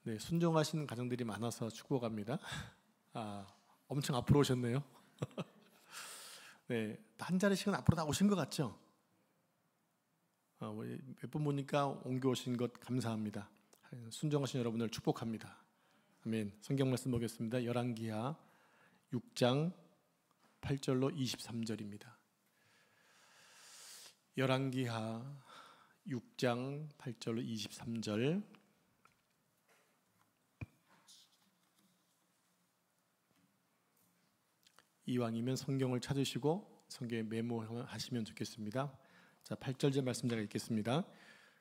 네, 순종하시는 가정들이 많아서 축복합니다. 엄청 앞으로 오셨네요. 네, 한 자리씩은 앞으로 다 오신 것 같죠? 몇 분 보니까 옮겨 오신 것 감사합니다. 순종하신 여러분을 축복합니다. 아멘. 성경 말씀 보겠습니다. 열왕기하 6장 8절로 23절입니다. 열왕기하 6장 8절로 23절. 이왕이면 성경을 찾으시고 성경에 메모하시면 좋겠습니다. 자, 8절 말씀 제가 읽겠습니다.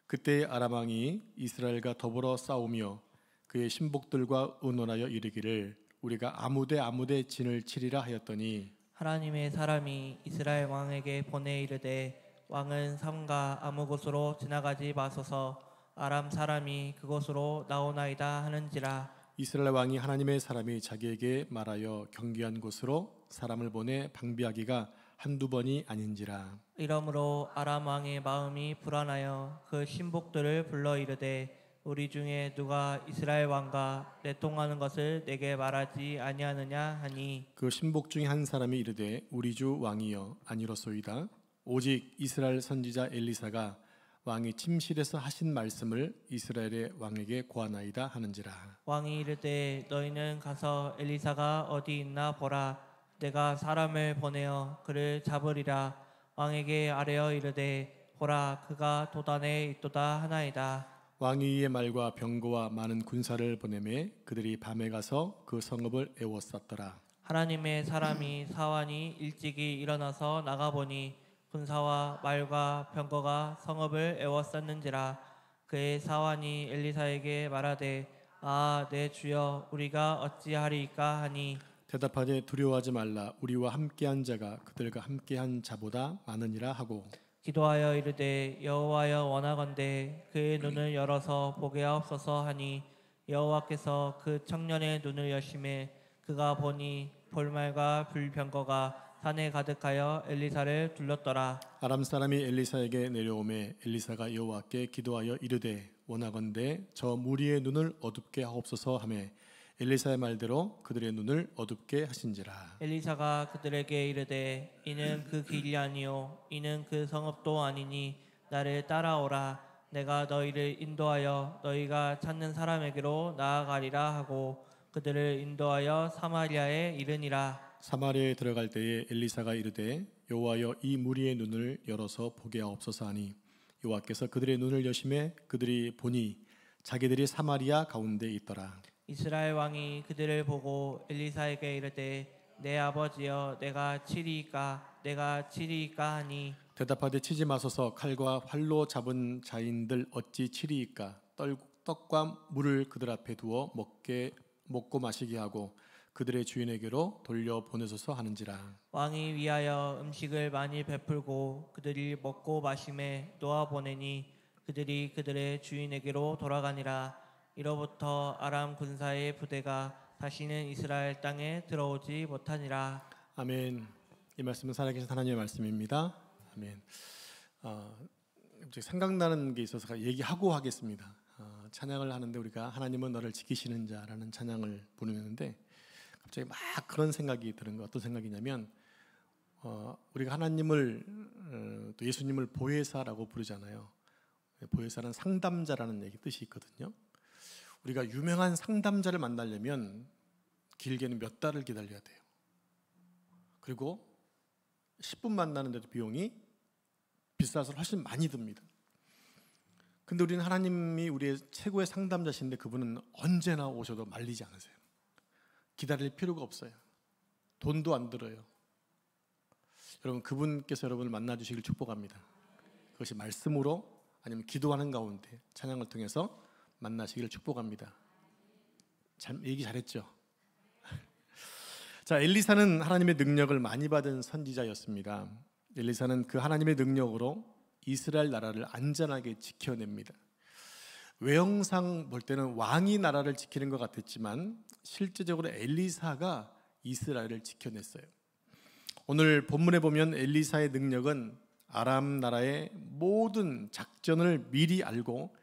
그때 아람 왕이 이스라엘과 더불어 싸우며 그의 신복들과 의논하여 이르기를 우리가 아무데 진을 치리라 하였더니 하나님의 사람이 이스라엘 왕에게 보내 이르되 왕은 삼가 아무 곳으로 지나가지 마소서 아람 사람이 그곳으로 나오나이다 하는지라. 이스라엘 왕이 하나님의 사람이 자기에게 말하여 경계한 곳으로 사람을 보내 방비하기가 한두 번이 아닌지라. 이러므로 아람 왕의 마음이 불안하여 그 신복들을 불러 이르되 우리 중에 누가 이스라엘 왕과 내통하는 것을 내게 말하지 아니하느냐 하니 그 신복 중에 한 사람이 이르되 우리 주 왕이여 아니로소이다. 오직 이스라엘 선지자 엘리사가 왕이 침실에서 하신 말씀을 이스라엘의 왕에게 고하나이다 하는지라. 왕이 이르되 너희는 가서 엘리사가 어디 있나 보라. 내가 사람을 보내어 그를 잡으리라. 왕에게 아뢰어 이르되 보라 그가 도단에 있도다 하나이다. 왕이 이의 말과 병거와 많은 군사를 보내매 그들이 밤에 가서 그 성읍을 에워쌌더라. 하나님의 사람이 사환이 일찍이 일어나서 나가보니 군사와 말과 병거가 성읍을 에워쌌는지라. 그의 사환이 엘리사에게 말하되 내 주여 우리가 어찌하리이까 하니 대답하되 두려워하지 말라. 우리와 함께한 자가 그들과 함께한 자보다 많으니라 하고 기도하여 이르되 여호와여 원하건대 그의 눈을 열어서 보게 하옵소서 하니 여호와께서 그 청년의 눈을 여심해 그가 보니 볼말과 불병거가 산에 가득하여 엘리사를 둘렀더라. 아람 사람이 엘리사에게 내려오매 엘리사가 여호와께 기도하여 이르되 원하건대 저 무리의 눈을 어둡게 하옵소서 하매 엘리사의 말대로 그들의 눈을 어둡게 하신지라. 엘리사가 그들에게 이르되 이는 그 길이 아니요 이는 그 성읍도 아니니 나를 따라오라. 내가 너희를 인도하여 너희가 찾는 사람에게로 나아가리라 하고 그들을 인도하여 사마리아에 이르니라. 사마리아에 들어갈 때에 엘리사가 이르되 여호와여 이 무리의 눈을 열어서 보게 하옵소서 하니 여호와께서 그들의 눈을 여심해 그들이 보니 자기들이 사마리아 가운데 있더라. 이스라엘 왕이 그들을 보고 엘리사에게 이르되 내 아버지여 내가 치리이까 하니 대답하되 치지 마소서. 칼과 활로 잡은 자인들 어찌 치리이까. 떡과 물을 그들 앞에 두어 먹고 마시게 하고 그들의 주인에게로 돌려 보내소서 하는지라. 왕이 위하여 음식을 많이 베풀고 그들이 먹고 마심에 놓아 보내니 그들이 그들의 주인에게로 돌아가니라. 이로부터 아람 군사의 부대가 다시는 이스라엘 땅에 들어오지 못하니라. 아멘. 이 말씀은 살아계신 하나님의 말씀입니다. 아멘. 생각나는 게 있어서 얘기하고 하겠습니다. 찬양을 하는데 우리가 하나님은 너를 지키시는 자라는 찬양을 부르는데 갑자기 막 그런 생각이 드는 거. 어떤 생각이냐면 우리가 하나님을 또 예수님을 보혜사라고 부르잖아요. 보혜사는 상담자라는 뜻이 있거든요. 우리가 유명한 상담자를 만나려면 길게는 몇 달을 기다려야 돼요. 그리고 10분 만나는데도 비용이 비싸서 훨씬 많이 듭니다. 근데 우리는 하나님이 우리의 최고의 상담자신데 그분은 언제나 오셔도 말리지 않으세요. 기다릴 필요가 없어요. 돈도 안 들어요. 여러분 그분께서 여러분을 만나주시길 축복합니다. 그것이 말씀으로 아니면 기도하는 가운데 찬양을 통해서 만나시기를 축복합니다. 얘기 잘했죠? 자, 엘리사는 하나님의 능력을 많이 받은 선지자였습니다. 엘리사는 그 하나님의 능력으로 이스라엘 나라를 안전하게 지켜냅니다. 외형상 볼 때는 왕이 나라를 지키는 것 같았지만 실제적으로 엘리사가 이스라엘을 지켜냈어요. 오늘 본문에 보면 엘리사의 능력은 아람 나라의 모든 작전을 미리 알고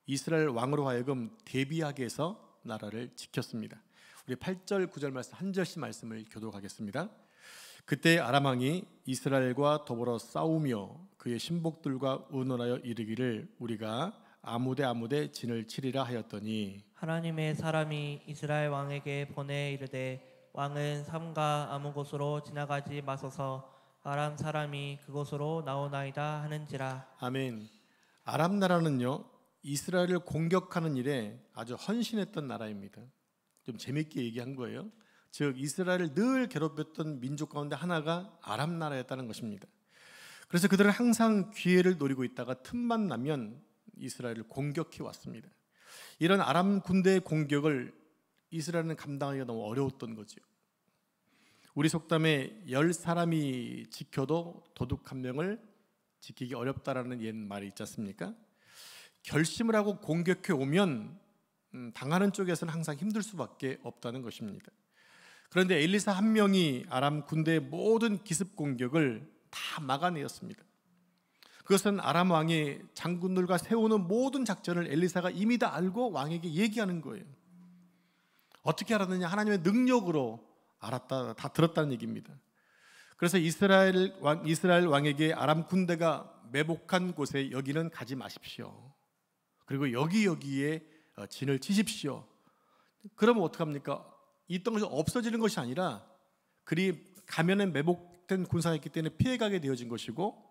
이스라엘 왕으로 하여금 대비하게 해서 나라를 지켰습니다. 우리 8절 9절 말씀 한 절씩 말씀을 교독하겠습니다. 그때 아람 왕이 이스라엘과 더불어 싸우며 그의 신복들과 의논하여 이르기를 우리가 아무데 진을 치리라 하였더니 하나님의 사람이 이스라엘 왕에게 보내 이르되 왕은 삼가 아무 곳으로 지나가지 마소서 아람 사람이 그곳으로 나오나이다 하는지라. 아멘. 아람 나라는요 이스라엘을 공격하는 일에 아주 헌신했던 나라입니다. 좀 재밌게 얘기한 거예요. 즉 이스라엘을 늘 괴롭혔던 민족 가운데 하나가 아람 나라였다는 것입니다. 그래서 그들은 항상 기회를 노리고 있다가 틈만 나면 이스라엘을 공격해 왔습니다. 이런 아람 군대의 공격을 이스라엘은 감당하기가 너무 어려웠던 거죠. 우리 속담에 10사람이 지켜도 도둑 한 명을 지키기 어렵다라는 옛 말이 있지 않습니까? 결심을 하고 공격해 오면 당하는 쪽에서는 항상 힘들 수밖에 없다는 것입니다. 그런데 엘리사 한 명이 아람 군대의 모든 기습 공격을 다 막아내었습니다. 그것은 아람 왕의 장군들과 세우는 모든 작전을 엘리사가 이미 다 알고 왕에게 얘기하는 거예요. 어떻게 알았느냐? 하나님의 능력으로 알았다, 다 들었다는 얘기입니다. 그래서 이스라엘 왕에게 아람 군대가 매복한 곳에 여기는 가지 마십시오. 그리고 여기에 진을 치십시오. 그러면 어떡합니까? 있던 것이 없어지는 것이 아니라 그리 가면은 매복된 군사가 있기 때문에 피해가게 되어진 것이고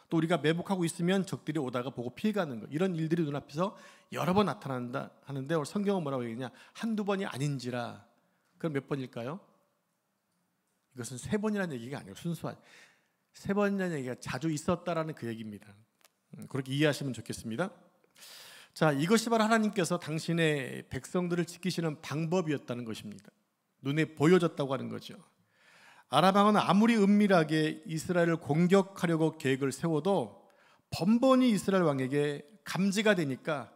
또 우리가 매복하고 있으면 적들이 오다가 보고 피해가는 것, 이런 일들이 눈앞에서 여러 번 나타난다 하는데 성경은 뭐라고 얘기하냐? 한두 번이 아닌지라. 그럼 몇 번일까요? 이것은 3번이라는 얘기가 아니에요. 순수한 3번이라는 얘기가 자주 있었다라는 그 얘기입니다. 그렇게 이해하시면 좋겠습니다. 자, 이것이 바로 하나님께서 당신의 백성들을 지키시는 방법이었다는 것입니다. 눈에 보여졌다고 하는 거죠. 아람 왕은 아무리 은밀하게 이스라엘을 공격하려고 계획을 세워도 번번이 이스라엘 왕에게 감지가 되니까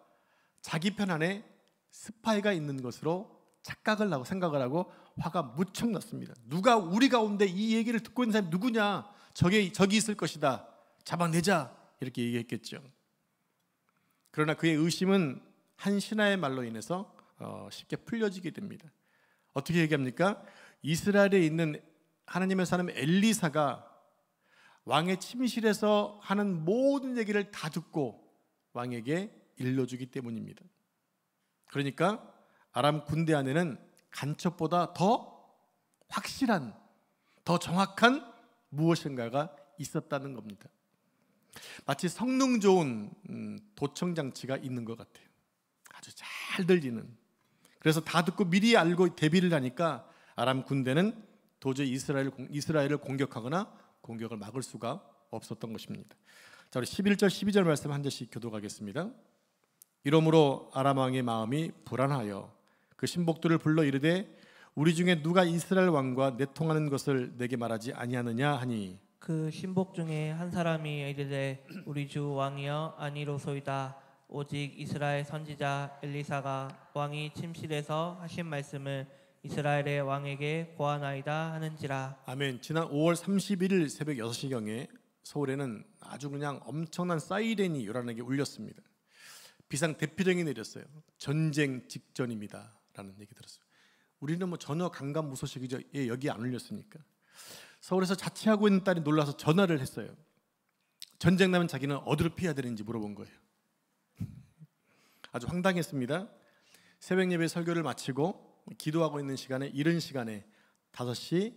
자기 편 안에 스파이가 있는 것으로 착각을 하고 생각을 하고 화가 무척 났습니다. 누가 우리 가운데 이 얘기를 듣고 있는 사람이 누구냐? 저기 있을 것이다. 잡아내자. 이렇게 얘기했겠죠. 그러나 그의 의심은 한 신하의 말로 인해서 쉽게 풀려지게 됩니다. 어떻게 얘기합니까? 이스라엘에 있는 하나님의 사람 엘리사가 왕의 침실에서 하는 모든 얘기를 다 듣고 왕에게 일러주기 때문입니다. 그러니까 아람 군대 안에는 간첩보다 더 확실한, 더 정확한 무엇인가가 있었다는 겁니다. 마치 성능 좋은 도청장치가 있는 것 같아요. 아주 잘 들리는. 그래서 다 듣고 미리 알고 대비를 하니까 아람 군대는 도저히 이스라엘을 공격하거나 공격을 막을 수가 없었던 것입니다. 자, 우리 11절 12절 말씀 한 절씩 교독하겠습니다. 이러므로 아람 왕의 마음이 불안하여 그 신복들을 불러 이르되 우리 중에 누가 이스라엘 왕과 내통하는 것을 내게 말하지 아니하느냐 하니 그 신복 중에 한 사람이 이르되 우리 주 왕이여 아니로소이다. 오직 이스라엘 선지자 엘리사가 왕이 침실에서 하신 말씀을 이스라엘의 왕에게 고하나이다 하는지라. 아멘. 지난 5월 31일 새벽 6시경에 서울에는 아주 그냥 엄청난 사이렌이 요란하게 울렸습니다. 비상 대피령이 내렸어요. 전쟁 직전입니다 라는 얘기 들었어요. 우리는 뭐 전혀 강간무소식이죠. 여기 안 울렸으니까. 서울에서 자취하고 있는 딸이 놀라서 전화를 했어요. 전쟁 나면 자기는 어디로 피해야 되는지 물어본 거예요. 아주 황당했습니다. 새벽 예배 설교를 마치고 기도하고 있는 시간에 이른 시간에 5시,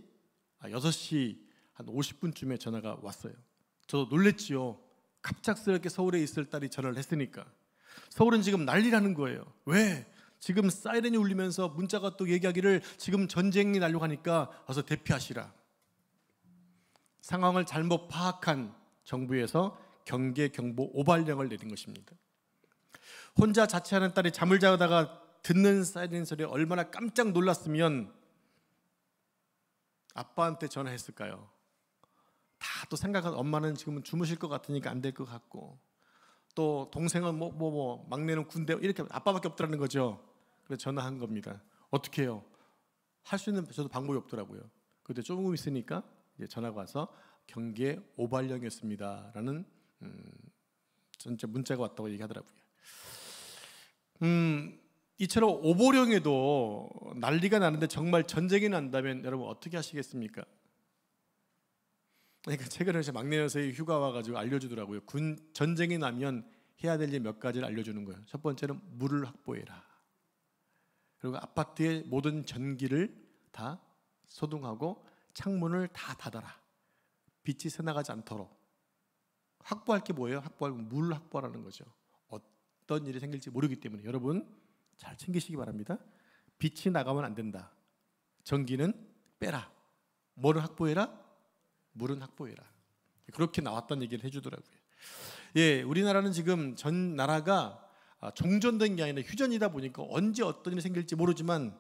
6시 한 50분쯤에 전화가 왔어요. 저도 놀랬지요. 갑작스럽게 서울에 있을 딸이 전화를 했으니까. 서울은 지금 난리라는 거예요. 왜? 지금 사이렌이 울리면서 문자가 또 얘기하기를 지금 전쟁이 나려고 하니까 어서 대피하시라. 상황을 잘못 파악한 정부에서 경계 경보 오발령을 내린 것입니다. 혼자 자취하는 딸이 잠을 자다가 듣는 사이렌 소리에 얼마나 깜짝 놀랐으면 아빠한테 전화했을까요? 다 또 생각한 엄마는 지금 주무실 것 같으니까 안 될 것 같고 또 동생은 막내는 군대 이렇게 아빠밖에 없더라는 거죠. 그래서 전화한 겁니다. 어떻게 해요? 할 수 있는 저도 방법이 없더라고요. 그때 조금 있으니까 이제 전화가 와서 경계 오발령이었습니다라는 전체 문자가 왔다고 얘기하더라고요. 이처럼 오보령에도 난리가 나는데 정말 전쟁이 난다면 여러분 어떻게 하시겠습니까? 그러니까 최근에 제 막내 여사의 휴가 와가지고 알려주더라고요. 전쟁이 나면 해야 될 일 몇 가지를 알려주는 거예요. 첫 번째는 물을 확보해라. 그리고 아파트의 모든 전기를 다 소등하고 창문을 다 닫아라. 빛이 새나가지 않도록. 확보할 게 뭐예요? 물 확보하라는 거죠. 어떤 일이 생길지 모르기 때문에 여러분 잘 챙기시기 바랍니다. 빛이 나가면 안 된다. 전기는 빼라. 뭐를 확보해라? 물은 확보해라. 그렇게 나왔던 얘기를 해주더라고요. 예, 우리나라는 지금 전 나라가 종전된 게 아니라 휴전이다 보니까 언제 어떤 일이 생길지 모르지만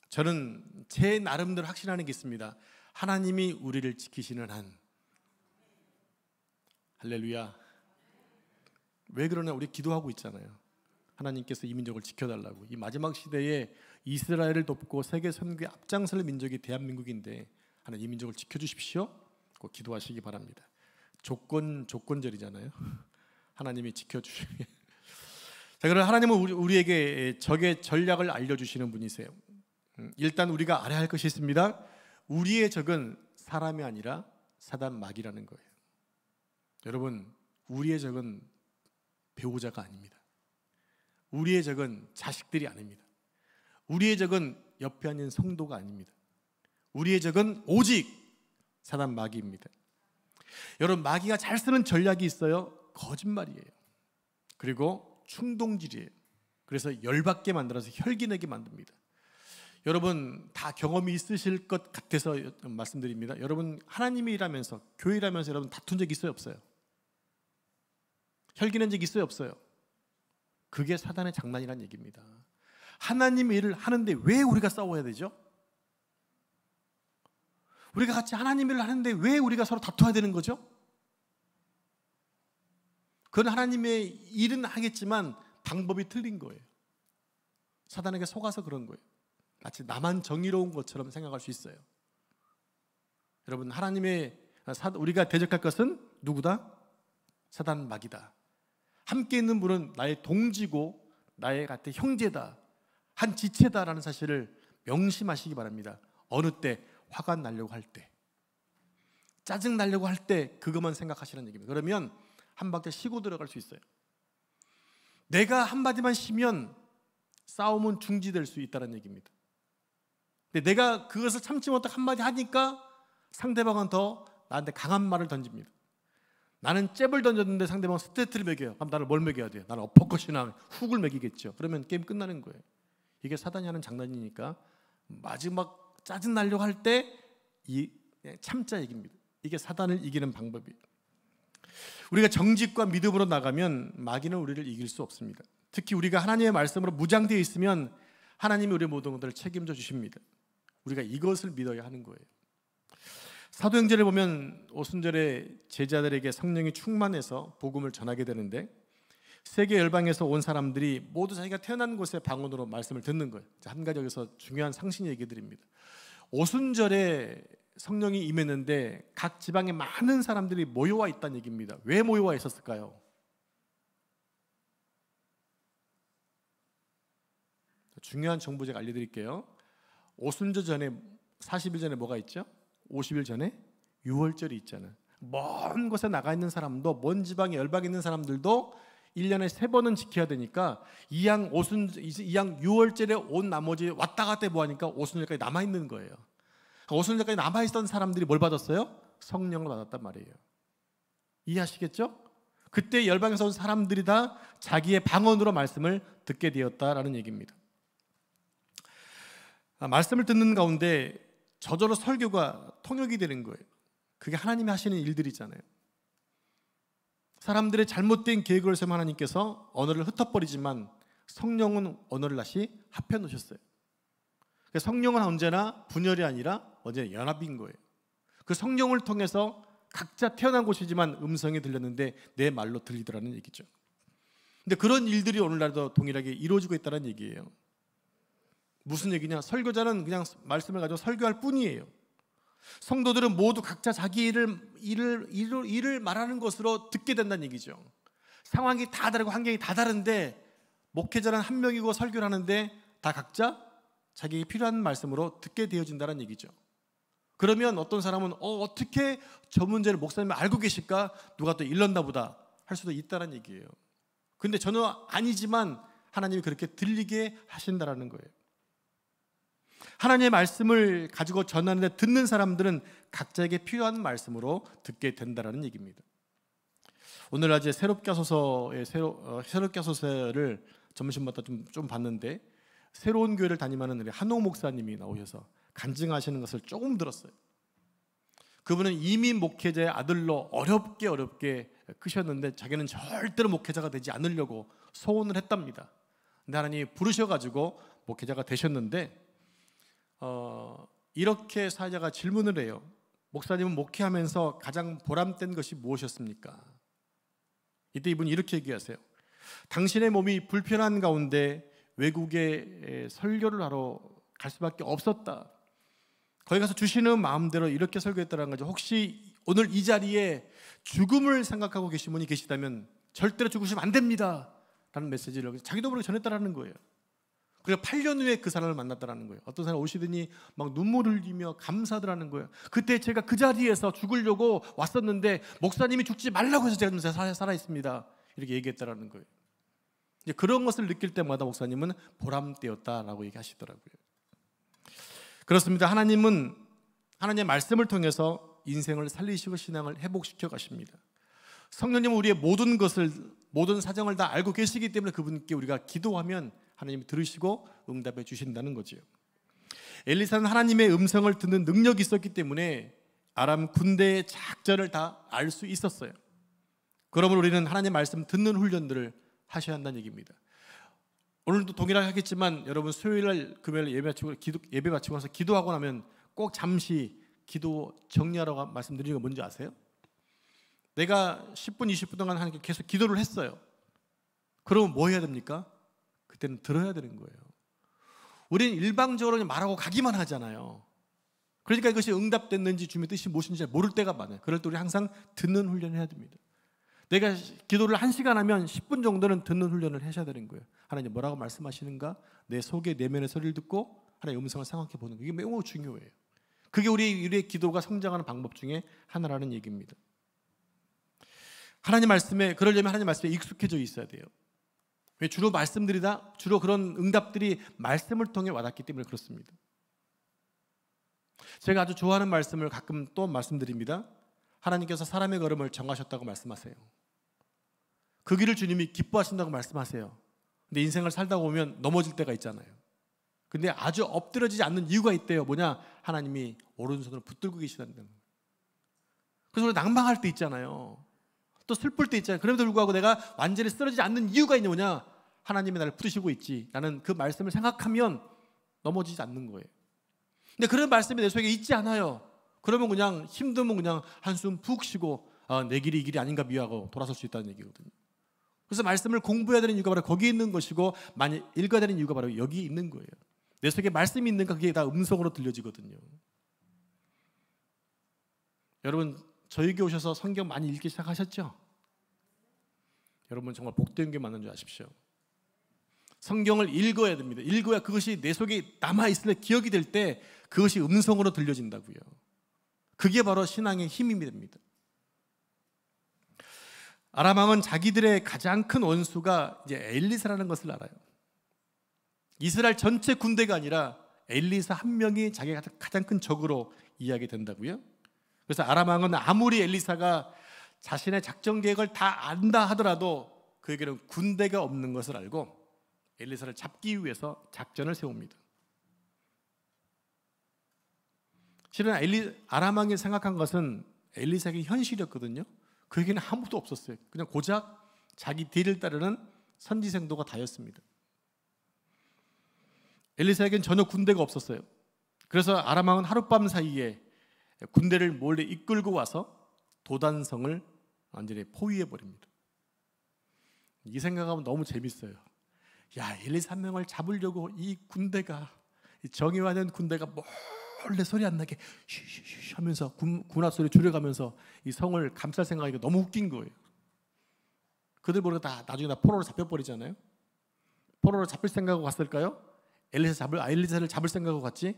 저는 제 나름대로 확신하는 게 있습니다. 하나님이 우리를 지키시는 한. 할렐루야. 왜 그러냐? 우리 기도하고 있잖아요. 하나님께서 이 민족을 지켜달라고. 이 마지막 시대에 이스라엘을 돕고 세계 선교에 앞장설 민족이 대한민국인데 하나님 이 민족을 지켜주십시오. 꼭 기도하시기 바랍니다. 조건절이잖아요. 하나님이 지켜주시면. 자, 그럼 하나님은 우리에게 적의 전략을 알려주시는 분이세요. 일단 우리가 알아야 할 것이 있습니다. 우리의 적은 사람이 아니라 사단 마귀라는 거예요. 여러분, 우리의 적은 배우자가 아닙니다. 우리의 적은 자식들이 아닙니다. 우리의 적은 옆에 앉은 성도가 아닙니다. 우리의 적은 오직 사단 마귀입니다. 여러분, 마귀가 잘 쓰는 전략이 있어요. 거짓말이에요. 그리고 충동질이에요. 그래서 열받게 만들어서 혈기내게 만듭니다. 여러분 다 경험이 있으실 것 같아서 말씀드립니다. 여러분 하나님이 일하면서 교회 일하면서 여러분 다툰 적 있어요? 없어요? 혈기낸 적 있어요? 없어요? 그게 사단의 장난이란 얘기입니다. 하나님 일을 하는데 왜 우리가 싸워야 되죠? 우리가 같이 하나님 일을 하는데 왜 우리가 서로 다투어야 되는 거죠? 그건 하나님의 일은 하겠지만 방법이 틀린 거예요. 사단에게 속아서 그런 거예요. 마치 나만 정의로운 것처럼 생각할 수 있어요. 여러분, 우리가 대적할 것은 누구다? 사단 마귀다. 함께 있는 분은 나의 동지고 나의 같은 형제다, 한 지체다라는 사실을 명심하시기 바랍니다. 어느 때 화가 나려고 할 때, 짜증 나려고 할 때 그것만 생각하시는 얘기입니다. 그러면 한 박자 쉬고 들어갈 수 있어요. 내가 한마디만 쉬면 싸움은 중지될 수 있다는 얘기입니다. 근데 내가 그것을 참지 못하고 한마디 하니까 상대방은 더 나한테 강한 말을 던집니다. 나는 잽을 던졌는데 상대방은 스트레이트를 먹여요. 그럼 나를 뭘 먹여야 돼요? 나는 어퍼컷이나 훅을 먹이겠죠. 그러면 게임 끝나는 거예요. 이게 사단이 하는 장난이니까 마지막 짜증 나려고 할 때 참자 얘기입니다. 이게 사단을 이기는 방법이에요. 우리가 정직과 믿음으로 나가면 마귀는 우리를 이길 수 없습니다. 특히 우리가 하나님의 말씀으로 무장되어 있으면 하나님이 우리의 모든 것들을 책임져 주십니다. 우리가 이것을 믿어야 하는 거예요. 사도행전을 보면 오순절에 제자들에게 성령이 충만해서 복음을 전하게 되는데 세계 열방에서 온 사람들이 모두 자기가 태어난 곳의 방언으로 말씀을 듣는 거예요. 한 가지 여기서 중요한 상식 얘기 드립니다. 오순절에 성령이 임했는데 각 지방에 많은 사람들이 모여와 있다는 얘기입니다. 왜 모여와 있었을까요? 중요한 정보 제가 알려드릴게요. 오순절 전에 40일 전에 뭐가 있죠? 50일 전에 유월절이 있잖아요. 먼 곳에 나가 있는 사람도, 먼 지방에 열방에 있는 사람들도 1년에 3번은 지켜야 되니까 이양 유월절에 온 나머지 왔다 갔다 뭐하니까 오순절까지 남아있는 거예요. 오순절까지 남아있던 사람들이 뭘 받았어요? 성령을 받았단 말이에요. 이해하시겠죠? 그때 열방에서 온 사람들이 다 자기의 방언으로 말씀을 듣게 되었다라는 얘기입니다. 말씀을 듣는 가운데 저절로 설교가 통역이 되는 거예요. 그게 하나님이 하시는 일들이잖아요. 사람들의 잘못된 계획을 세우면 하나님께서 언어를 흩어버리지만 성령은 언어를 다시 합해 놓으셨어요. 성령은 언제나 분열이 아니라 언제나 연합인 거예요. 그 성령을 통해서 각자 태어난 곳이지만 음성이 들렸는데 내 말로 들리더라는 얘기죠. 근데 그런 일들이 오늘날도 동일하게 이루어지고 있다는 얘기예요. 무슨 얘기냐? 설교자는 그냥 말씀을 가지고 설교할 뿐이에요. 성도들은 모두 각자 자기 일을 말하는 것으로 듣게 된다는 얘기죠. 상황이 다 다르고 환경이 다 다른데 목회자는 한 명이고 설교를 하는데 다 각자 자기에게 필요한 말씀으로 듣게 되어진다는 얘기죠. 그러면 어떤 사람은 어떻게 저 문제를 목사님이 알고 계실까? 누가 또 일렀나 보다 할 수도 있다는 얘기예요. 근데 저는 아니지만 하나님이 그렇게 들리게 하신다라는 거예요. 하나님의 말씀을 가지고 전하는데 듣는 사람들은 각자에게 필요한 말씀으로 듣게 된다라는 얘기입니다. 오늘 낮에 새롭게 하소서를 점심마다 좀 봤는데 새로운 교회를 담임하는 우리 한옥 목사님이 나오셔서 간증하시는 것을 조금 들었어요. 그분은 이민 목회자의 아들로 어렵게 크셨는데 자기는 절대로 목회자가 되지 않으려고 소원을 했답니다. 근데 하나님이 부르셔가지고 목회자가 되셨는데 이렇게 사회자가 질문을 해요. 목사님은 목회하면서 가장 보람된 것이 무엇이었습니까? 이때 이분이 이렇게 얘기하세요. 당신의 몸이 불편한 가운데 외국에 설교를 하러 갈 수밖에 없었다. 거기 가서 주시는 마음대로 이렇게 설교했다는 거죠. 혹시 오늘 이 자리에 죽음을 생각하고 계신 분이 계시다면 절대로 죽으시면 안 됩니다 라는 메시지를 자기도 모르게 전했다라는 거예요. 그리고 8년 후에 그 사람을 만났다라는 거예요. 어떤 사람 오시더니 막 눈물을 흘리며 감사하더라는 거예요. 그때 제가 그 자리에서 죽으려고 왔었는데 목사님이 죽지 말라고 해서 제가 살아있습니다 이렇게 얘기했다라는 거예요. 이제 그런 것을 느낄 때마다 목사님은 보람되었다라고 얘기하시더라고요. 그렇습니다. 하나님은 하나님의 말씀을 통해서 인생을 살리시고 신앙을 회복시켜 가십니다. 성령님은 우리의 모든 사정을 다 알고 계시기 때문에 그분께 우리가 기도하면 하나님이 들으시고 응답해 주신다는 거죠. 엘리사는 하나님의 음성을 듣는 능력이 있었기 때문에 아람 군대의 작전을 다 알 수 있었어요. 그러므로 우리는 하나님의 말씀 듣는 훈련들을 하셔야 한다는 얘기입니다. 오늘도 동일하게 하겠지만 여러분 수요일날 금요일 예배 마치고 와서 기도하고 나면 꼭 잠시 기도 정리하라고 말씀드리는 거 뭔지 아세요? 내가 10분 20분 동안 하나님께 계속 기도를 했어요. 그러면 뭐 해야 됩니까? 그때는 들어야 되는 거예요. 우리는 일방적으로 말하고 가기만 하잖아요. 그러니까 이것이 응답됐는지 주님의 뜻이 무엇인지 모를 때가 많아요. 그럴 때 우리 항상 듣는 훈련을 해야 됩니다. 내가 기도를 1시간 하면 10분 정도는 듣는 훈련을 하셔야 되는 거예요. 하나님 뭐라고 말씀하시는가? 내 속에 내면의 소리를 듣고 하나님의 음성을 생각해 보는 거예요. 이게 매우 중요해요. 그게 우리의 기도가 성장하는 방법 중에 하나라는 얘기입니다. 그러려면 하나님 말씀에 익숙해져 있어야 돼요. 왜 주로 그런 응답들이 말씀을 통해 와닿기 때문에 그렇습니다. 제가 아주 좋아하는 말씀을 가끔 또 말씀드립니다. 하나님께서 사람의 걸음을 정하셨다고 말씀하세요. 그 길을 주님이 기뻐하신다고 말씀하세요. 근데 인생을 살다 보면 넘어질 때가 있잖아요. 근데 아주 엎드려지지 않는 이유가 있대요. 뭐냐? 하나님이 오른손으로 붙들고 계시다는 거예요. 그래서 우리 낭망할 때 있잖아요. 또 슬플 때 있잖아요. 그럼에도 불구하고 내가 완전히 쓰러지지 않는 이유가 있냐? 뭐냐? 하나님이 나를 붙드시고 있지. 나는 그 말씀을 생각하면 넘어지지 않는 거예요. 근데 그런 말씀이 내 속에 있지 않아요. 그러면 그냥 힘들면 그냥 한숨 푹 쉬고 내 길이 이 길이 아닌가 미워하고 돌아설 수 있다는 얘기거든요. 그래서 말씀을 공부해야 되는 이유가 바로 거기에 있는 것이고 많이 읽어야 되는 이유가 바로 여기 있는 거예요. 내 속에 말씀이 있는가 그게 다 음성으로 들려지거든요. 여러분 저에게 오셔서 성경 많이 읽기 시작하셨죠? 여러분 정말 복된 게 맞는 줄 아십시오. 성경을 읽어야 됩니다. 읽어야 그것이 내 속에 남아있을 때 기억이 될 때 그것이 음성으로 들려진다고요. 그게 바로 신앙의 힘이 됩니다. 아람 왕은 자기들의 가장 큰 원수가 이제 엘리사라는 것을 알아요. 이스라엘 전체 군대가 아니라 엘리사 한 명이 자기가 가장 큰 적으로 이해하게 된다고요. 그래서 아람 왕은 아무리 엘리사가 자신의 작전 계획을 다 안다 하더라도 그에게는 군대가 없는 것을 알고 엘리사를 잡기 위해서 작전을 세웁니다. 실은 아람 왕이 생각한 것은 엘리사에게 현실이었거든요. 그에게는 아무도 없었어요. 그냥 고작 자기 뒤를 따르는 선지생도가 다였습니다. 엘리사에게는 전혀 군대가 없었어요. 그래서 아람 왕은 하룻밤 사이에 군대를 몰래 이끌고 와서 도단성을 완전히 포위해 버립니다. 이 생각하면 너무 재밌어요. 야, 엘리사 한 명을 잡으려고 이 군대가, 이 정예화된 군대가 몰래 소리 안 나게 쉬쉬쉬 하면서 군화 소리 줄여가면서 이 성을 감쌀 생각하니까 너무 웃긴 거예요. 그들 보고 다 나중에 다 포로로 잡혀버리잖아요. 포로로 잡힐 생각하고 갔을까요? 엘리사를 잡을 생각하고 갔지?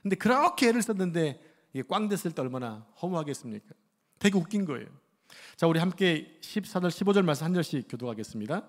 근데 그렇게 애를 썼는데 이게 꽝 됐을 때 얼마나 허무하겠습니까? 되게 웃긴 거예요. 자, 우리 함께 14절 15절 말씀 한 절씩 교독하겠습니다.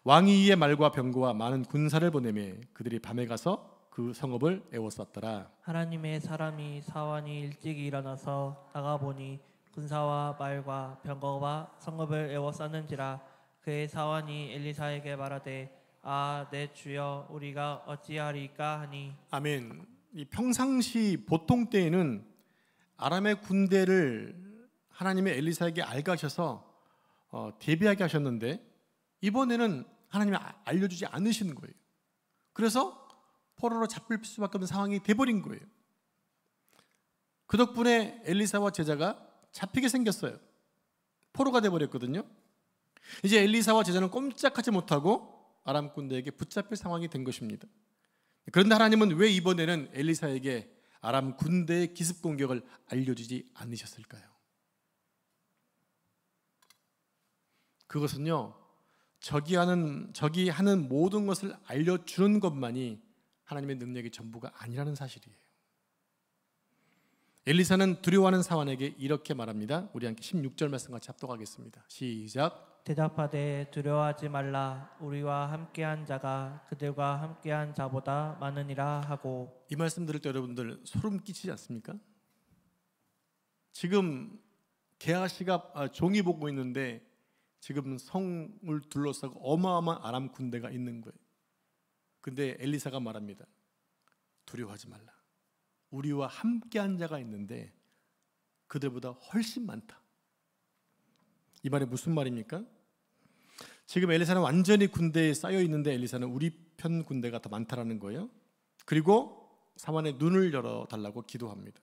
왕이 이에 말과 병거와 많은 군사를 보내매 그들이 밤에 가서 그 성읍을 에워쌌더라. 하나님의 사람이 사환이 일찍 일어나서 나가보니 군사와 말과 병거와 성읍을 에워쌌는지라. 그의 사환이 엘리사에게 말하되 아, 내 주여, 우리가 어찌하리까 하니. 아멘. 이 평상시 보통 때에는 아람의 군대를 하나님의 엘리사에게 알가셔서 대비하게 하셨는데 이번에는 하나님이 알려주지 않으시는 거예요. 그래서 포로로 잡힐 수밖에 없는 상황이 돼버린 거예요. 그 덕분에 엘리사와 제자가 잡히게 생겼어요. 포로가 돼버렸거든요. 이제 엘리사와 제자는 꼼짝하지 못하고 아람 군대에게 붙잡힐 상황이 된 것입니다. 그런데 하나님은 왜 이번에는 엘리사에게 아람 군대의 기습 공격을 알려주지 않으셨을까요? 그것은요, 적이 하는 모든 것을 알려주는 것만이 하나님의 능력의 전부가 아니라는 사실이에요. 엘리사는 두려워하는 사환에게 이렇게 말합니다. 우리 함께 16절 말씀 같이 합독하겠습니다. 시작. 대답하되 두려워하지 말라. 우리와 함께한 자가 그들과 함께한 자보다 많으니라 하고. 이 말씀 들을 때 여러분들 소름 끼치지 않습니까? 지금 게하시가 종이 보고 있는데 지금 성을 둘러싸고 어마어마한 아람 군대가 있는 거예요. 근데 엘리사가 말합니다. 두려워하지 말라. 우리와 함께한 자가 있는데 그들보다 훨씬 많다. 이 말이 무슨 말입니까? 지금 엘리사는 완전히 군대에 쌓여 있는데 엘리사는 우리 편 군대가 더 많다라는 거예요. 그리고 사환의 눈을 열어달라고 기도합니다.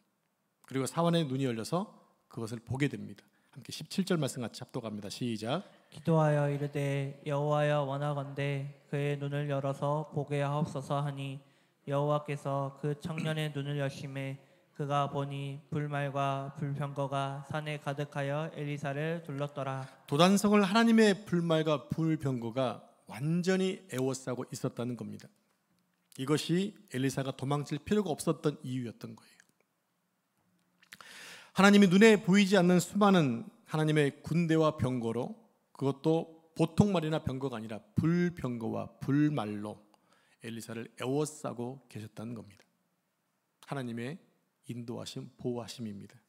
그리고 사환의 눈이 열려서 그것을 보게 됩니다. 함께 17절 말씀 같이 합독합니다. 시작. 기도하여 이르되 여호와여, 원하건대 그의 눈을 열어서 보게 하옵소서 하니 여호와께서 그 청년의 눈을 여심해 그가 보니 불말과 불병거가 산에 가득하여 엘리사를 둘렀더라. 도단성을 하나님의 불말과 불병거가 완전히 에워싸고 있었다는 겁니다. 이것이 엘리사가 도망칠 필요가 없었던 이유였던 거예요. 하나님이 눈에 보이지 않는 수많은 하나님의 군대와 병거로, 그것도 보통 말이나 병거가 아니라 불병거와 불말로 엘리사를 에워싸고 계셨다는 겁니다. 하나님의 인도하심, 보호하심입니다.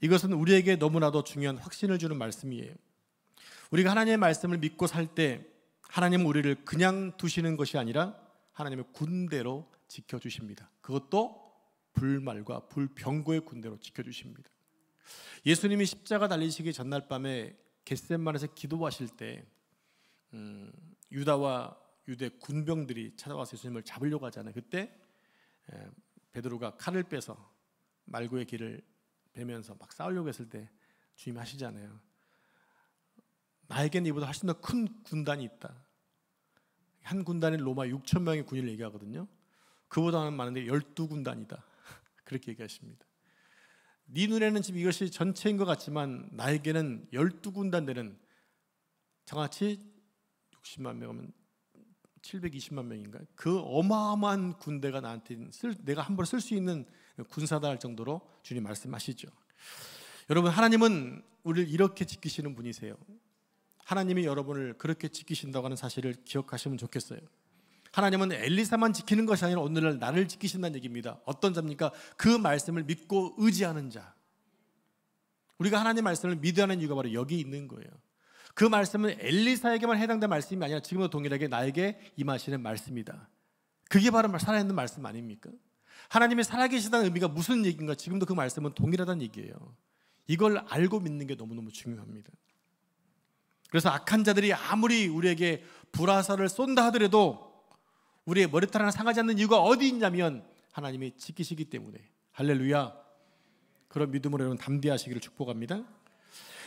이것은 우리에게 너무나도 중요한 확신을 주는 말씀이에요. 우리가 하나님의 말씀을 믿고 살 때 하나님은 우리를 그냥 두시는 것이 아니라 하나님의 군대로 지켜주십니다. 그것도 불말과 불병거의 군대로 지켜주십니다. 예수님이 십자가 달리시기 전날 밤에 겟세마네에서 기도하실 때 유다와 유대 군병들이 찾아와서 예수님을 잡으려고 하잖아요. 그때 베드로가 칼을 빼서 말고의 길을 베면서 막 싸우려고 했을 때 주님이 하시잖아요. 나에게는 이보다 훨씬 더 큰 군단이 있다. 한 군단이 로마 6천 명의 군인을 얘기하거든요. 그보다는 많은데 12군단이다. 그렇게 얘기하십니다. 네 눈에는 지금 이것이 전체인 것 같지만 나에게는 12군단 되는, 정확히 60만 명이면 720만 명인가? 그 어마어마한 군대가 나한테 내가 한 번 쓸 수 있는 군사다 할 정도로 주님 말씀하시죠. 여러분, 하나님은 우리를 이렇게 지키시는 분이세요. 하나님이 여러분을 그렇게 지키신다고 하는 사실을 기억하시면 좋겠어요. 하나님은 엘리사만 지키는 것이 아니라 오늘날 나를 지키신다는 얘기입니다. 어떤 자입니까? 그 말씀을 믿고 의지하는 자. 우리가 하나님 말씀을 믿어야 하는 이유가 바로 여기 있는 거예요. 그 말씀은 엘리사에게만 해당된 말씀이 아니라 지금도 동일하게 나에게 임하시는 말씀이다. 그게 바로 살아있는 말씀 아닙니까? 하나님이 살아계시다는 의미가 무슨 얘기인가? 지금도 그 말씀은 동일하다는 얘기예요. 이걸 알고 믿는 게 너무너무 중요합니다. 그래서 악한 자들이 아무리 우리에게 불화살을 쏜다 하더라도 우리의 머리털 하나 상하지 않는 이유가 어디 있냐면 하나님이 지키시기 때문에. 할렐루야. 그런 믿음으로 여러분 담대하시기를 축복합니다.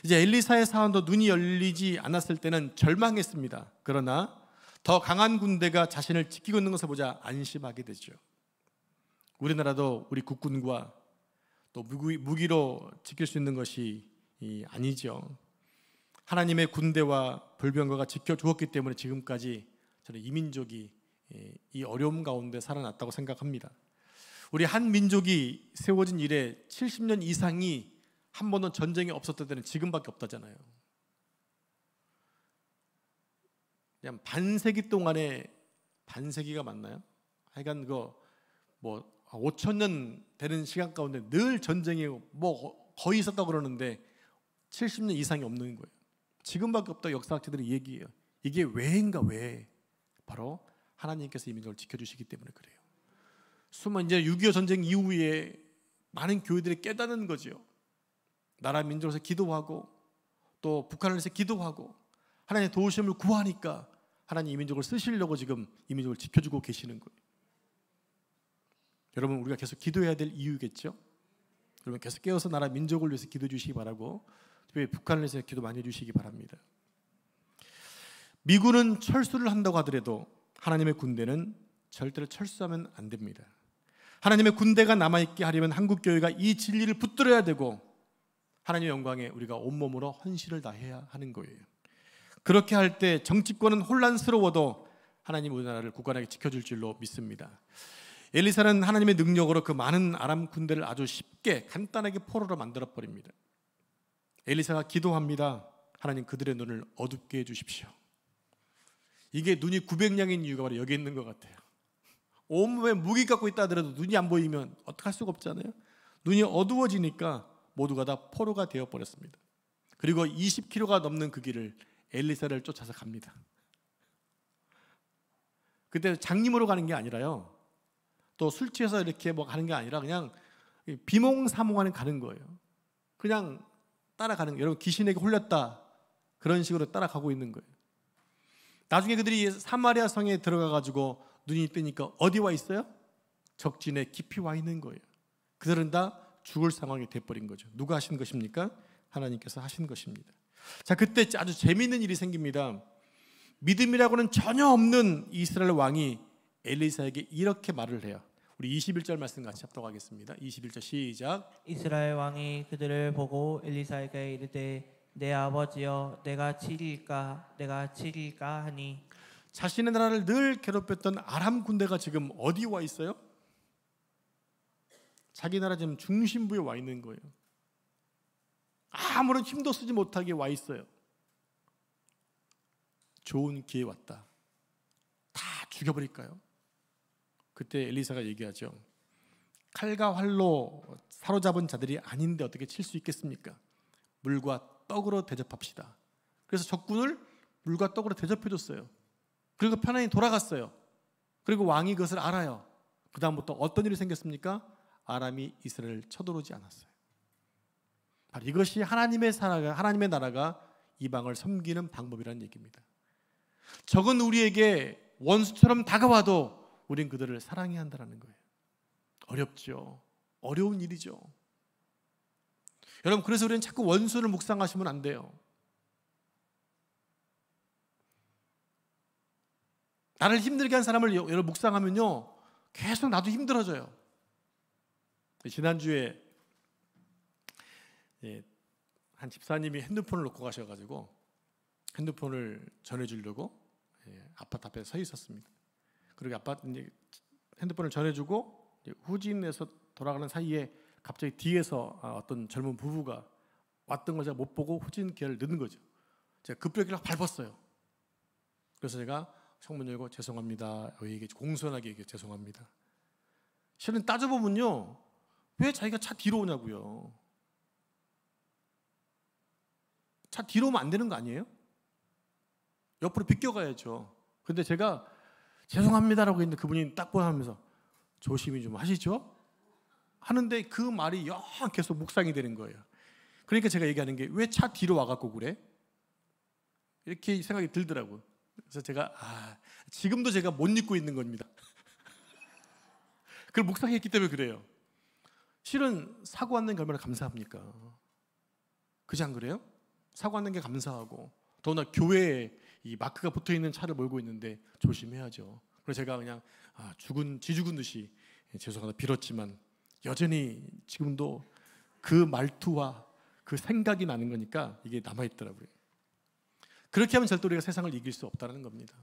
이제 엘리사의 사원도 눈이 열리지 않았을 때는 절망했습니다. 그러나 더 강한 군대가 자신을 지키고 있는 것을 보자 안심하게 되죠. 우리나라도 우리 국군과 또 무기로 지킬 수 있는 것이 아니죠. 하나님의 군대와 불병거가 지켜주었기 때문에 지금까지 저는 이 민족이 이 어려움 가운데 살아났다고 생각합니다. 우리 한 민족이 세워진 이래 70년 이상이 한 번도 전쟁이 없었던 때는 지금밖에 없다잖아요. 그냥 반세기 동안에, 반세기가 맞나요? 하여간 그 뭐 5,000년 되는 시간 가운데 늘 전쟁이 뭐 거의 있었다고 그러는데 70년 이상이 없는 거예요. 지금밖에 없다고 역사학자들이 얘기해요. 이게 왜인가? 왜? 바로 하나님께서 이 민족을 지켜주시기 때문에 그래요. 수많은 이제 6.25 전쟁 이후에 많은 교회들이 깨닫는 거죠. 나라 민족에서 기도하고 또 북한을 위해서 기도하고 하나님의 도우심을 구하니까 하나님 이 민족을 쓰시려고 지금 이 민족을 지켜주고 계시는 거예요. 여러분, 우리가 계속 기도해야 될 이유겠죠? 여러분 계속 깨어서 나라 민족을 위해서 기도해 주시기 바라고, 특별히 북한을 위해서 기도 많이 해주시기 바랍니다. 미군은 철수를 한다고 하더라도 하나님의 군대는 절대로 철수하면 안 됩니다. 하나님의 군대가 남아있게 하려면 한국교회가 이 진리를 붙들어야 되고 하나님의 영광에 우리가 온몸으로 헌신을 다해야 하는 거예요. 그렇게 할 때 정치권은 혼란스러워도 하나님 우리나라를 굳건하게 지켜줄 줄로 믿습니다. 엘리사는 하나님의 능력으로 그 많은 아람 군대를 아주 쉽게 간단하게 포로로 만들어버립니다. 엘리사가 기도합니다. 하나님 그들의 눈을 어둡게 해주십시오. 이게 눈이 900냥인 이유가 바로 여기 있는 것 같아요. 온몸에 무기 갖고 있다 하더라도 눈이 안 보이면 어떡할 수가 없잖아요. 눈이 어두워지니까 모두가 다 포로가 되어버렸습니다. 그리고 20km가 넘는 그 길을 엘리사를 쫓아서 갑니다. 그때 장님으로 가는 게 아니라요, 또 술 취해서 이렇게 뭐 가는 게 아니라 그냥 비몽사몽하는 가는 거예요. 그냥 따라가는 거예요. 여러분, 귀신에게 홀렸다 그런 식으로 따라가고 있는 거예요. 나중에 그들이 사마리아 성에 들어가 가지고 눈이 뜨니까 어디 와 있어요? 적진에 깊이 와 있는 거예요. 그들은 다 죽을 상황이 돼버린 거죠. 누가 하신 것입니까? 하나님께서 하신 것입니다. 자, 그때 아주 재미있는 일이 생깁니다. 믿음이라고는 전혀 없는 이스라엘 왕이 엘리사에게 이렇게 말을 해요. 우리 21절 말씀 같이 합독하겠습니다. 21절 시작. 이스라엘 왕이 그들을 보고 엘리사에게 이르되 내 아버지여 내가 치리일까 하니. 자신의 나라를 늘 괴롭혔던 아람 군대가 지금 어디 와 있어요? 자기 나라 지금 중심부에 와 있는 거예요. 아무런 힘도 쓰지 못하게 와 있어요. 좋은 기회 왔다. 다 죽여버릴까요? 그때 엘리사가 얘기하죠. 칼과 활로 사로잡은 자들이 아닌데 어떻게 칠 수 있겠습니까? 물과 떡으로 대접합시다. 그래서 적군을 물과 떡으로 대접해줬어요. 그리고 편안히 돌아갔어요. 그리고 왕이 그것을 알아요. 그 다음부터 어떤 일이 생겼습니까? 아람이 이스라엘을 쳐들어오지 않았어요. 바로 이것이 하나님의 나라가 이방을 섬기는 방법이라는 얘기입니다. 적은 우리에게 원수처럼 다가와도 우린 그들을 사랑해야 한다는 거예요. 어렵죠. 어려운 일이죠. 여러분, 그래서 우리는 자꾸 원수를 묵상하시면 안 돼요. 나를 힘들게 한 사람을 여러분 묵상하면요, 계속 나도 힘들어져요. 지난주에 한 집사님이 핸드폰을 놓고 가셔가지고 핸드폰을 전해주려고 아파트 앞에 서 있었습니다. 그리고 아파트 이제 핸드폰을 전해주고 후진해서 돌아가는 사이에 갑자기 뒤에서 어떤 젊은 부부가 왔던 걸 제가 못 보고 후진 기어를 넣는 거죠. 제가 급브레이크를 밟았어요. 그래서 제가 창문 열고 죄송합니다. 얘기 공손하게 얘기해 죄송합니다. 실은 따져보면요, 왜 자기가 차 뒤로 오냐고요. 차 뒤로 오면 안 되는 거 아니에요? 옆으로 비껴가야죠. 근데 제가 죄송합니다라고 했는데 그분이 딱 보면서 조심히 좀 하시죠? 하는데 그 말이 영 계속 묵상이 되는 거예요. 그러니까 제가 얘기하는 게 왜 차 뒤로 와갖고 그래? 이렇게 생각이 들더라고요. 그래서 제가 지금도 제가 못 잊고 있는 겁니다. 그걸 묵상했기 때문에 그래요. 실은 사고하는 결말에 감사합니까? 그지 안 그래요? 사고하는 게 감사하고, 더구나 교회에 이 마크가 붙어있는 차를 몰고 있는데 조심해야죠. 그래서 제가 그냥 쥐죽은 듯이 죄송하다 빌었지만 여전히 지금도 그 말투와 그 생각이 나는 거니까 이게 남아있더라고요. 그렇게 하면 절대 우리가 세상을 이길 수 없다는 겁니다.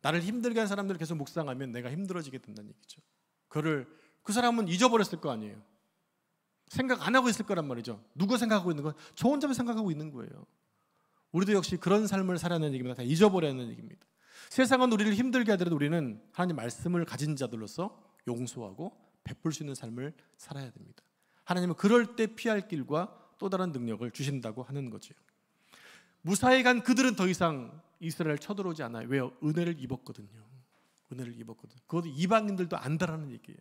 나를 힘들게 한 사람들을 계속 묵상하면 내가 힘들어지게 된다는 얘기죠. 그 사람은 잊어버렸을 거 아니에요. 생각 안 하고 있을 거란 말이죠. 누가 생각하고 있는 거야? 저 혼자만 생각하고 있는 거예요. 우리도 역시 그런 삶을 살아내는 얘기입니다. 다 잊어버리는 얘기입니다. 세상은 우리를 힘들게 하더라도 우리는 하나님 말씀을 가진 자들로서 용서하고 베풀 수 있는 삶을 살아야 됩니다. 하나님은 그럴 때 피할 길과 또 다른 능력을 주신다고 하는 거죠. 무사히 간 그들은 더 이상 이스라엘 쳐들어오지 않아요. 왜요? 은혜를 입었거든요. 은혜를 입었거든요. 그것도 이방인들도 안다라는 얘기예요.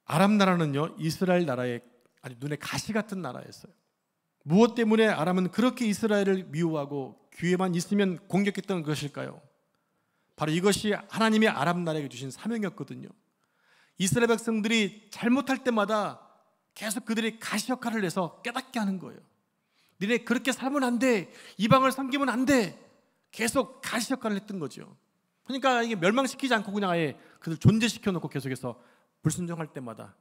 아람 나라는요, 이스라엘 나라의 아주 눈에 가시 같은 나라였어요. 무엇 때문에 아람은 그렇게 이스라엘을 미워하고 기회만 있으면 공격했던 것일까요? 바로 이것이 하나님이 아람 나라에게 주신 사명이었거든요. 이스라엘 백성들이 잘못할 때마다 계속 그들이 가시 역할을 해서 깨닫게 하는 거예요. 너네 그렇게 살면 안 돼. 이방을 섬기면 안 돼. 계속 가시 역할을 했던 거죠. 그러니까 이게 멸망시키지 않고 그냥 아예 그들 존재시켜 놓고 계속해서 불순종할 때마다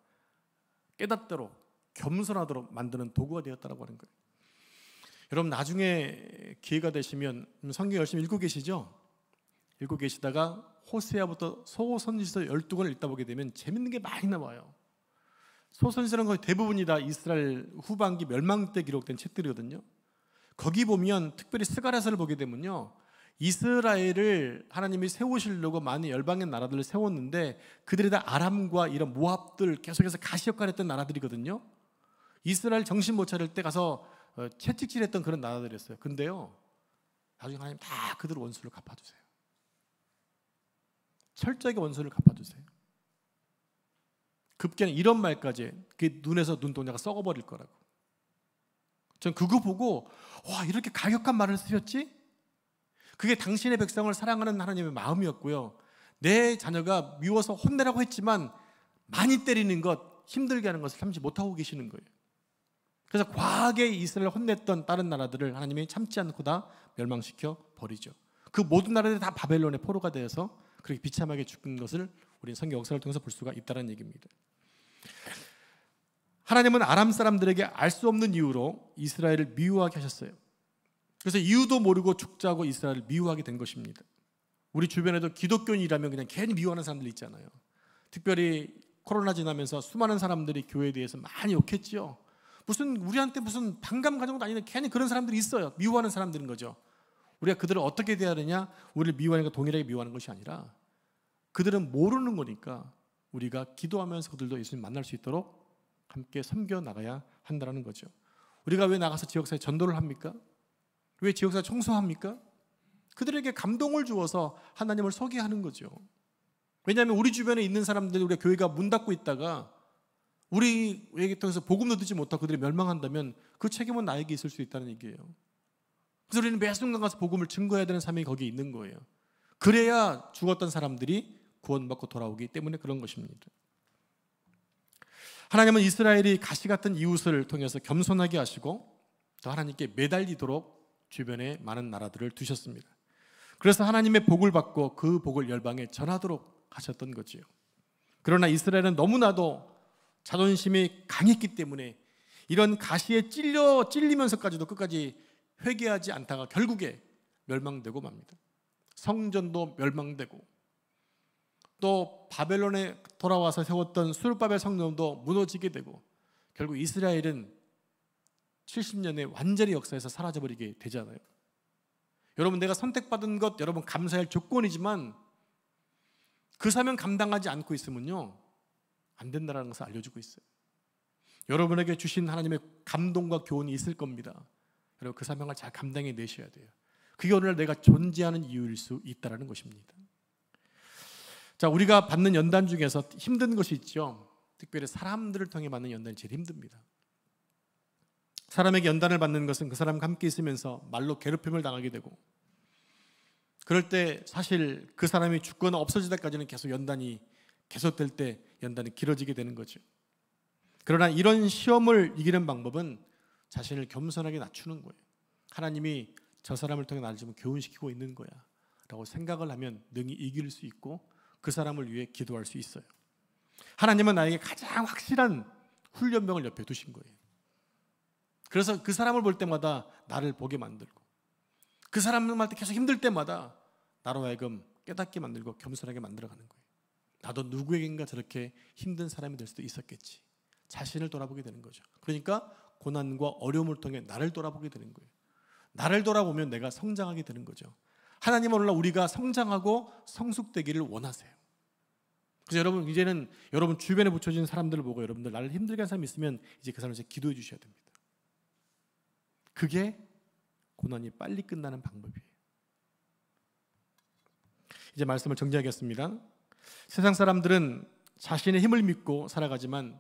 깨닫도록 겸손하도록 만드는 도구가 되었다고 하는 거예요. 여러분 나중에 기회가 되시면 성경 열심히 읽고 계시죠? 읽고 계시다가 호세아부터 소선지서 12권을 읽다 보게 되면 재밌는 게 많이 나와요. 소선지서는 거의 대부분이 다 이스라엘 후반기 멸망 때 기록된 책들이거든요. 거기 보면 특별히 스가랴서를 보게 되면요, 이스라엘을 하나님이 세우시려고 많은 열방의 나라들을 세웠는데 그들이 다 아람과 이런 모압들 계속해서 가시 역할을 했던 나라들이거든요. 이스라엘 정신 못 차릴 때 가서 채찍질했던 그런 나라들이었어요. 근데요, 나중에 하나님 다 그들 원수를 갚아주세요. 철저하게 원수를 갚아주세요. 급기야는 이런 말까지, 그 눈에서 눈동자가 썩어버릴 거라고. 전 그거 보고 와, 이렇게 가격한 말을 쓰셨지? 그게 당신의 백성을 사랑하는 하나님의 마음이었고요. 내 자녀가 미워서 혼내라고 했지만 많이 때리는 것, 힘들게 하는 것을 참지 못하고 계시는 거예요. 그래서 과하게 이스라엘을 혼냈던 다른 나라들을 하나님이 참지 않고 다 멸망시켜 버리죠. 그 모든 나라들이 다 바벨론의 포로가 되어서 그렇게 비참하게 죽은 것을 우리는 성경 역사를 통해서 볼 수가 있다는 얘기입니다. 하나님은 아람 사람들에게 알 수 없는 이유로 이스라엘을 미워하게 하셨어요. 그래서 이유도 모르고 죽자고 이스라엘을 미워하게 된 것입니다. 우리 주변에도 기독교인이라면 그냥 괜히 미워하는 사람들 있잖아요. 특별히 코로나 지나면서 수많은 사람들이 교회에 대해서 많이 욕했지요. 우리한테 무슨 반감 가정도 아닌데 괜히 그런 사람들이 있어요. 미워하는 사람들인 거죠. 우리가 그들을 어떻게 대하느냐, 우리를 미워하는 것 동일하게 미워하는 것이 아니라 그들은 모르는 거니까 우리가 기도하면서 그들도 예수님 만날 수 있도록 함께 섬겨 나가야 한다는 거죠. 우리가 왜 나가서 지역사회 전도를 합니까? 왜 지역사회 청소합니까? 그들에게 감동을 주어서 하나님을 소개하는 거죠. 왜냐하면 우리 주변에 있는 사람들이, 우리가 교회가 문 닫고 있다가 우리에게 통해서 복음도 듣지 못하고 그들이 멸망한다면 그 책임은 나에게 있을 수 있다는 얘기예요. 그래서 우리는 매 순간 가서 복음을 증거해야 되는 사명이 거기에 있는 거예요. 그래야 죽었던 사람들이 구원받고 돌아오기 때문에 그런 것입니다. 하나님은 이스라엘이 가시 같은 이웃을 통해서 겸손하게 하시고 또 하나님께 매달리도록 주변에 많은 나라들을 두셨습니다. 그래서 하나님의 복을 받고 그 복을 열방에 전하도록 하셨던 거지요. 그러나 이스라엘은 너무나도 자존심이 강했기 때문에 이런 가시에 찔리면서까지도 끝까지 회개하지 않다가 결국에 멸망되고 맙니다. 성전도 멸망되고 또 바벨론에 돌아와서 세웠던 수르바벨 성전도 무너지게 되고 결국 이스라엘은 70년의 완전히 역사에서 사라져버리게 되잖아요. 여러분, 내가 선택받은 것 여러분 감사할 조건이지만 그 사명 감당하지 않고 있으면요 안 된다는 것을 알려주고 있어요. 여러분에게 주신 하나님의 감동과 교훈이 있을 겁니다. 여러분 그 사명을 잘 감당해 내셔야 돼요. 그게 오늘 내가 존재하는 이유일 수 있다는 것입니다. 자, 우리가 받는 연단 중에서 힘든 것이 있죠. 특별히 사람들을 통해 받는 연단이 제일 힘듭니다. 사람에게 연단을 받는 것은 그 사람과 함께 있으면서 말로 괴롭힘을 당하게 되고 그럴 때 사실 그 사람이 죽거나 없어지다까지는 계속 연단이 계속될 때 연단이 길어지게 되는 거죠. 그러나 이런 시험을 이기는 방법은 자신을 겸손하게 낮추는 거예요. 하나님이 저 사람을 통해 나를 지금 교훈시키고 있는 거야 라고 생각을 하면 능히 이길 수 있고 그 사람을 위해 기도할 수 있어요. 하나님은 나에게 가장 확실한 훈련병을 옆에 두신 거예요. 그래서 그 사람을 볼 때마다 나를 보게 만들고 그 사람들한테 계속 힘들 때마다 나로 하여금 깨닫게 만들고 겸손하게 만들어가는 거예요. 나도 누구에겐가 저렇게 힘든 사람이 될 수도 있었겠지. 자신을 돌아보게 되는 거죠. 그러니까 고난과 어려움을 통해 나를 돌아보게 되는 거예요. 나를 돌아보면 내가 성장하게 되는 거죠. 하나님은 오늘날 우리가 성장하고 성숙되기를 원하세요. 그래서 여러분, 이제는 여러분 주변에 붙여진 사람들을 보고 여러분들 나를 힘들게 한 사람이 있으면 이제 그 사람한테 기도해 주셔야 됩니다. 그게 고난이 빨리 끝나는 방법이에요. 이제 말씀을 정리하겠습니다. 세상 사람들은 자신의 힘을 믿고 살아가지만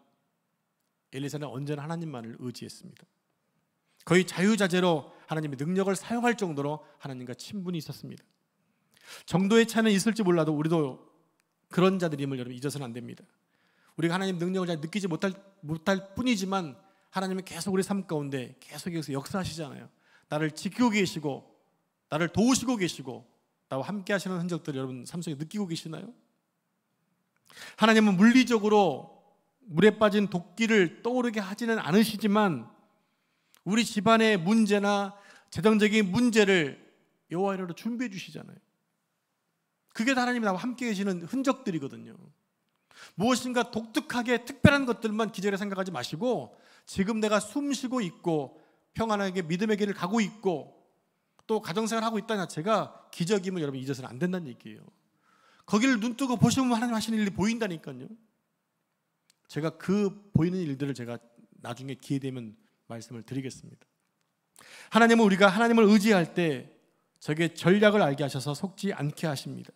엘리사는 언제나 하나님만을 의지했습니다. 거의 자유자재로 하나님의 능력을 사용할 정도로 하나님과 친분이 있었습니다. 정도의 차이는 있을지 몰라도 우리도 그런 자들임을 여러분 잊어서는 안 됩니다. 우리가 하나님 능력을 잘 느끼지 못할 뿐이지만 하나님은 계속 우리 삶 가운데 계속해서 역사하시잖아요. 나를 지키고 계시고 나를 도우시고 계시고 나와 함께 하시는 흔적들을 여러분 삶 속에 느끼고 계시나요? 하나님은 물리적으로 물에 빠진 도끼를 떠오르게 하지는 않으시지만 우리 집안의 문제나 재정적인 문제를 여호와 이름으로 준비해 주시잖아요. 그게 다 하나님이 나와 함께 계시는 흔적들이거든요. 무엇인가 독특하게 특별한 것들만 기절해 생각하지 마시고 지금 내가 숨 쉬고 있고 평안하게 믿음의 길을 가고 있고 또 가정생활을 하고 있다는 자체가 기적임을 여러분 잊어서는 안 된다는 얘기예요. 거기를 눈 뜨고 보시면 하나님 하시는 일이 보인다니까요. 제가 그 보이는 일들을 제가 나중에 기회 되면 말씀을 드리겠습니다. 하나님은 우리가 하나님을 의지할 때 적의 전략을 알게 하셔서 속지 않게 하십니다.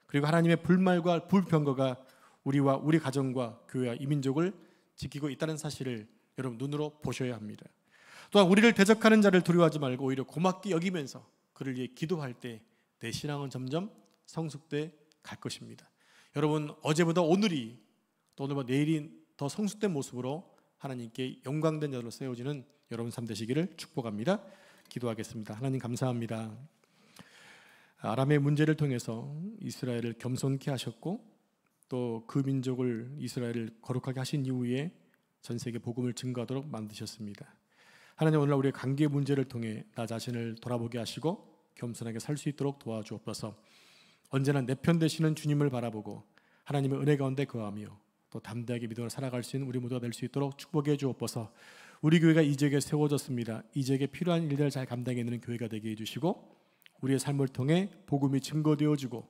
그리고 하나님의 불말과 불평거가 우리와 우리 가정과 교회와 이민족을 지키고 있다는 사실을 여러분 눈으로 보셔야 합니다. 또한 우리를 대적하는 자를 두려워하지 말고 오히려 고맙게 여기면서 그를 위해 기도할 때 내 신앙은 점점 성숙돼 갈 것입니다. 여러분 어제보다 오늘이 또 오늘보다 내일이 더 성숙된 모습으로 하나님께 영광된 자로 세워지는 여러분 삶 되시기를 축복합니다. 기도하겠습니다. 하나님 감사합니다. 아람의 문제를 통해서 이스라엘을 겸손케 하셨고 또 그 민족을 이스라엘을 거룩하게 하신 이후에 전 세계 복음을 증거하도록 만드셨습니다. 하나님 오늘 우리의 관계 문제를 통해 나 자신을 돌아보게 하시고 겸손하게 살 수 있도록 도와주옵소서. 언제나 내 편 되시는 주님을 바라보고 하나님의 은혜 가운데 거하며 또 담대하게 믿음으로 살아갈 수 있는 우리 모두가 될 수 있도록 축복해 주옵소서. 우리 교회가 이 지역에 세워졌습니다. 이 지역에 필요한 일들을 잘 감당해내는 교회가 되게 해주시고 우리의 삶을 통해 복음이 증거되어지고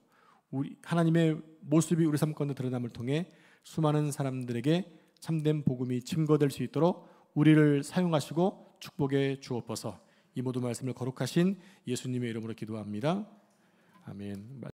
우리 하나님의 모습이 우리 삶 가운데 드러남을 통해 수많은 사람들에게 참된 복음이 증거될 수 있도록 우리를 사용하시고 축복해 주옵소서. 이 모든 말씀을 거룩하신 예수님의 이름으로 기도합니다. 아멘.